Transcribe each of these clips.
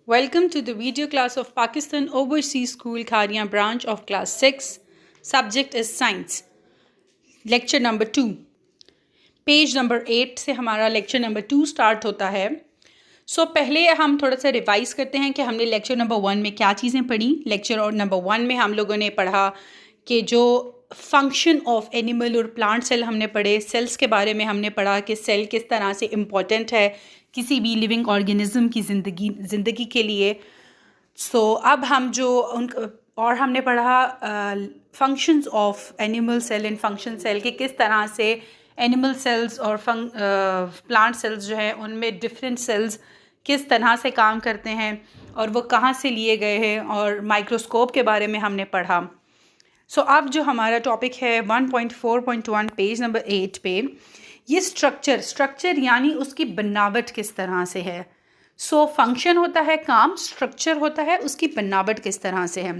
Welcome to the video class of Pakistan Overseas School Khariyan branch of class 6. Subject is science. Lecture number 2. Page number 8 से हमारा lecture number 2 start होता है. पहले हम थोड़ा सा रिवाइज़ करते हैं कि हमने लेक्चर नंबर 1 में क्या चीज़ें पढ़ी. लेक्चर और नंबर 1 में हम लोगों ने पढ़ा कि जो फंक्शन ऑफ एनिमल और प्लांट सेल हमने पढ़े. सेल्स के बारे में हमने पढ़ा कि सेल किस तरह से इम्पॉर्टेंट है किसी भी लिविंग ऑर्गेनिज्म की ज़िंदगी के लिए. अब हम जो और हमने पढ़ा functions of animal cell and function cell के किस तरह से एनिमल सेल्स और प्लांट सेल्स जो है उनमें डिफरेंट सेल्स किस तरह से काम करते हैं और वो कहाँ से लिए गए हैं, और माइक्रोस्कोप के बारे में हमने पढ़ा. अब जो हमारा टॉपिक है 1.4.1 पेज नंबर 8 पे, ये स्ट्रक्चर यानी उसकी बनावट किस तरह से है. फंक्शन होता है काम, स्ट्रक्चर होता है उसकी बनावट किस तरह से है.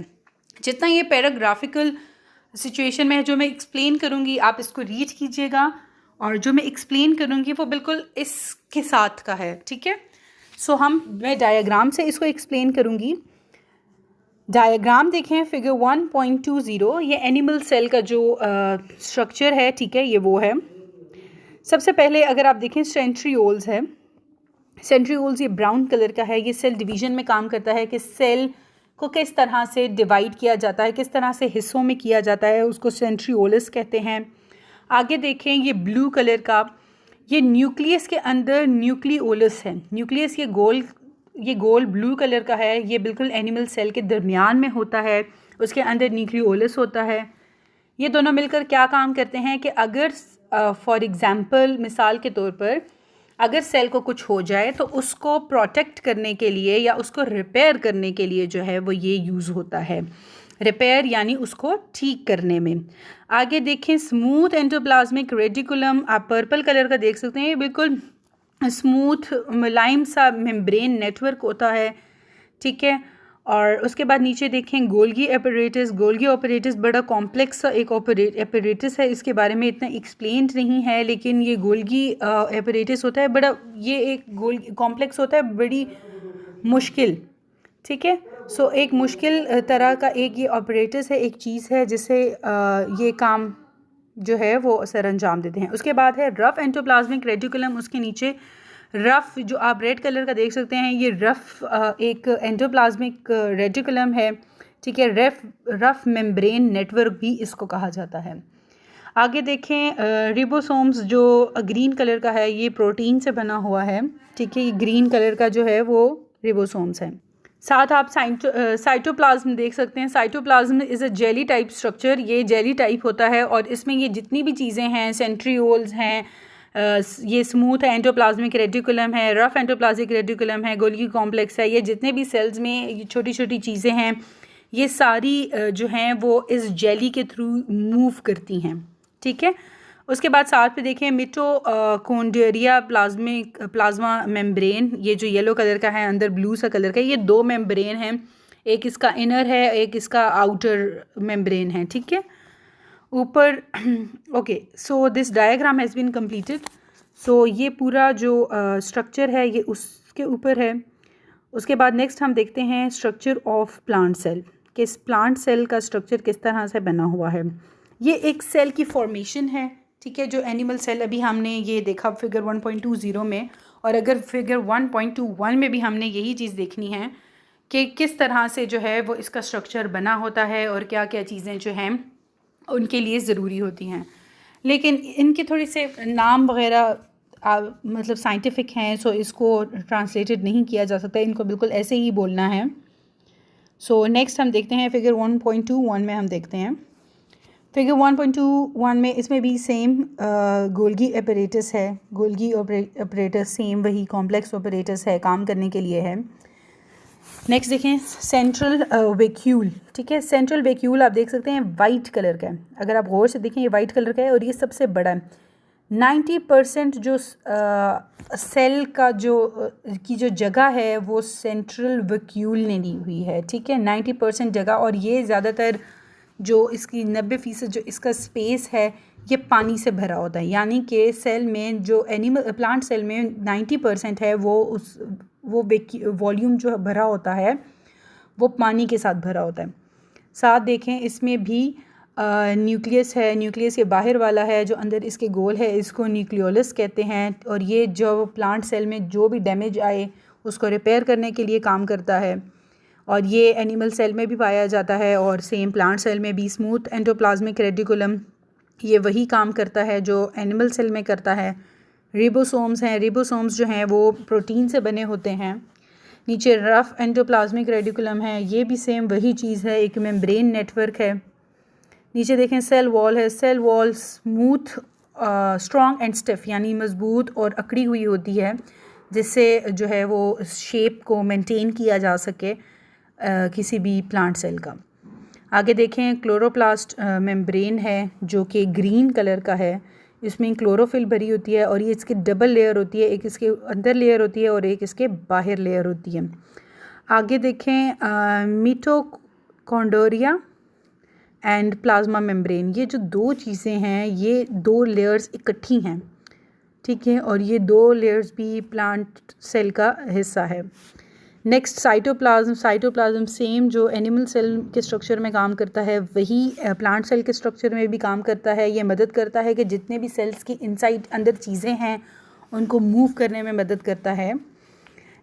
जितना ये पैराग्राफिकल सिचुएशन में है जो मैं एक्सप्लेन करूँगी आप इसको रीड कीजिएगा, और जो मैं एक्सप्लेन करूँगी वो बिल्कुल इसके साथ का है. ठीक है. मैं डायग्राम से इसको एक्सप्लेन करूँगी. डायग्राम देखें फिगर 1.20. ये एनिमल सेल का जो स्ट्रक्चर है, ठीक है, ये वो है. सबसे पहले अगर आप देखें सेंट्रियोल्स है. सेंट्रियोल्स ये ब्राउन कलर का है. ये सेल डिवीज़न में काम करता है कि सेल को किस तरह से डिवाइड किया जाता है, किस तरह से हिस्सों में किया जाता है, उसको सेंट्रियोलस कहते हैं. आगे देखें ये ब्लू कलर का, ये न्यूक्लियस के अंदर न्यूक्लियोलस है. न्यूक्लियस ये गोल ब्लू कलर का है. ये बिल्कुल एनिमल सेल के दरमियान में होता है. उसके अंदर न्यूक्लियोलस होता है. ये दोनों मिलकर क्या काम करते हैं कि अगर फॉर एग्ज़ाम्पल मिसाल के तौर पर अगर सेल को कुछ हो जाए तो उसको प्रोटेक्ट करने के लिए या उसको रिपेयर करने के लिए जो है वो ये यूज़ होता है. रिपेयर यानी उसको ठीक करने में. आगे देखें स्मूथ एंडोप्लाज्मिक रेटिकुलम, आप पर्पल कलर का देख सकते हैं. ये बिल्कुल स्मूथ मुलायम सा मेम्ब्रेन नेटवर्क होता है. ठीक है. और उसके बाद नीचे देखें गोल्गी एपरेटस. गोल्गी एपरेटस बड़ा कॉम्प्लेक्स सा एक एपरेटस है. इसके बारे में इतना एक्सप्लेन्ड नहीं है, लेकिन ये गोल्गी एपरेटस होता है बड़ा, ये एक गोल्गी कॉम्प्लेक्स होता है, बड़ी मुश्किल. ठीक है. एक मुश्किल तरह का एक ये ऑपरेटस है, एक चीज़ है जिससे ये काम जो है वो सर अंजाम देते हैं. उसके बाद है रफ़ एंडोप्लाज्मिक रेटिकुलम. उसके नीचे रफ़ जो आप रेड कलर का देख सकते हैं, ये रफ़ एक एंडोप्लाज्मिक रेटिकुलम है. ठीक है. रफ़ मेम्ब्रेन नेटवर्क भी इसको कहा जाता है. आगे देखें रिबोसोम्स जो ग्रीन कलर का है, ये प्रोटीन से बना हुआ है. ठीक है. ये ग्रीन कलर का जो है वो रिबोसोम्स है. साथ आप साइटोप्लाज्म देख सकते हैं. Cytoplasm is a jelly type structure. ये जेली टाइप होता है और इसमें ये जितनी भी चीज़ें हैं, सेंट्रियोल्स हैं, ये स्मूथ एंडोप्लाज्मिक रेटिकुलम है, रफ़ एंडोप्लाज्मिक रेटिकुलम है, गोल्गी कॉम्प्लेक्स है, ये जितने भी सेल्स में ये छोटी छोटी चीज़ें हैं, ये सारी जो हैं वो इस जेली के थ्रू मूव करती हैं. ठीक है. उसके बाद साथ पे देखें मिटोकॉन्ड्रिया प्लाज्मा मेम्ब्रेन. ये जो येलो कलर का है, अंदर ब्लू सा कलर का, ये दो मेम्ब्रेन हैं. एक इसका इनर है, एक इसका आउटर मेम्ब्रेन है. ठीक है. ऊपर okay. This diagram has been completed. ये पूरा जो स्ट्रक्चर है ये उसके ऊपर है. उसके बाद नेक्स्ट हम देखते हैं स्ट्रक्चर ऑफ प्लांट सेल. कि इस प्लांट सेल का स्ट्रक्चर किस तरह से बना हुआ है. ये एक सेल की फॉर्मेशन है. ठीक है. जो एनिमल सेल अभी हमने ये देखा फिगर 1.20 में, और अगर फिगर 1.21 में भी हमने यही चीज़ देखनी है कि किस तरह से जो है वो इसका स्ट्रक्चर बना होता है और क्या क्या चीज़ें जो हैं उनके लिए ज़रूरी होती हैं. लेकिन इनके थोड़ी से नाम वगैरह मतलब साइंटिफिक हैं, इसको ट्रांसलेटेड नहीं किया जा सकता, इनको बिल्कुल ऐसे ही बोलना है. नेक्स्ट हम देखते हैं फिगर 1.21 में. हम देखते हैं फिगर 1.21 में. इसमें भी सेम गोल्गी एपरेटस है. गोल्गी ऑपरेटस सेम वही कॉम्प्लेक्स ऑपरेटस है, काम करने के लिए है. नेक्स्ट देखें सेंट्रल वैक्यूल. ठीक है. सेंट्रल वैक्यूल आप देख सकते हैं वाइट कलर का है. अगर आप गौर से देखें ये वाइट कलर का है और ये सबसे बड़ा है. 90% जो सेल का की जो जगह है वो सेंट्रल वैक्यूल ने ली हुई है. ठीक है. 90% जगह, और ये ज़्यादातर जो इसकी 90% जो इसका स्पेस है ये पानी से भरा होता है, यानी कि सेल में जो प्लांट सेल में 90% है वो वॉल्यूम जो भरा होता है वो पानी के साथ भरा होता है। साथ देखें इसमें भी न्यूक्लियस है, न्यूक्लियस के बाहर वाला है जो अंदर इसके गोल है, इसको न्यूक्लियोलस कहते हैं। और ये जो प्लांट सेल में जो भी डैमेज आए उसको रिपेयर करने के लिए काम करता है। और ये एनिमल सेल में भी पाया जाता है और सेम प्लांट सेल में भी। स्मूथ एंडोप्लाज्मिक रेटिकुलम ये वही काम करता है जो एनिमल सेल में करता है। रिबोसोम्स हैं, रिबोसोम्स जो हैं वो प्रोटीन से बने होते हैं। नीचे रफ एंडोप्लाज्मिक रेटिकुलम है, ये भी सेम वही चीज़ है, एक मेम्ब्रेन नेटवर्क है। नीचे देखें सेल वॉल है, cell wall smooth strong and stiff यानी मज़बूत और अकड़ी हुई होती है, जिससे जो है वो शेप को मेंटेन किया जा सके किसी भी प्लांट सेल का। आगे देखें क्लोरोप्लास्ट मेम्ब्रेन है जो कि ग्रीन कलर का है, इसमें क्लोरोफिल भरी होती है और ये इसकी डबल लेयर होती है, एक इसके अंदर लेयर होती है और एक इसके बाहर लेयर होती है। आगे देखें मिटोकॉन्ड्रिया एंड प्लाज्मा मेम्ब्रेन, ये जो दो चीज़ें हैं ये दो लेयर्स इकट्ठी हैं, ठीक है, और ये दो लेयर्स भी प्लांट सेल का हिस्सा है। नेक्स्ट साइटोप्लाज्म, साइटोप्लाज्म सेम जो एनिमल सेल के स्ट्रक्चर में काम करता है वही प्लांट सेल के स्ट्रक्चर में भी काम करता है। ये मदद करता है कि जितने भी सेल्स की इनसाइड अंदर चीज़ें हैं उनको मूव करने में मदद करता है।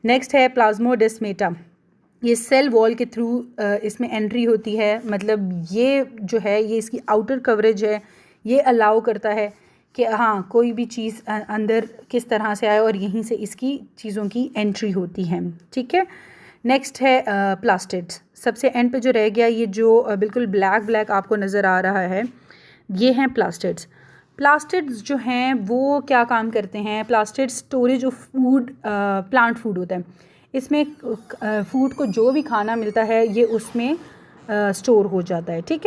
नेक्स्ट है प्लाज्मोडेस्माटा, ये सेल वॉल के थ्रू इसमें एंट्री होती है, मतलब ये जो है ये इसकी आउटर कवरेज है, ये अलाउ करता है कि हाँ कोई भी चीज़ अंदर किस तरह से आए और यहीं से इसकी चीज़ों की एंट्री होती है, ठीक है। नेक्स्ट है प्लास्टिड्स, सबसे एंड पे जो रह गया ये जो बिल्कुल ब्लैक आपको नज़र आ रहा है ये हैं प्लास्टिड्स। प्लास्टिड्स जो हैं वो क्या काम करते हैं, plastids storage of food, plant food होता है, इसमें फूड को जो भी खाना मिलता है ये उसमें स्टोर हो जाता है, ठीक है।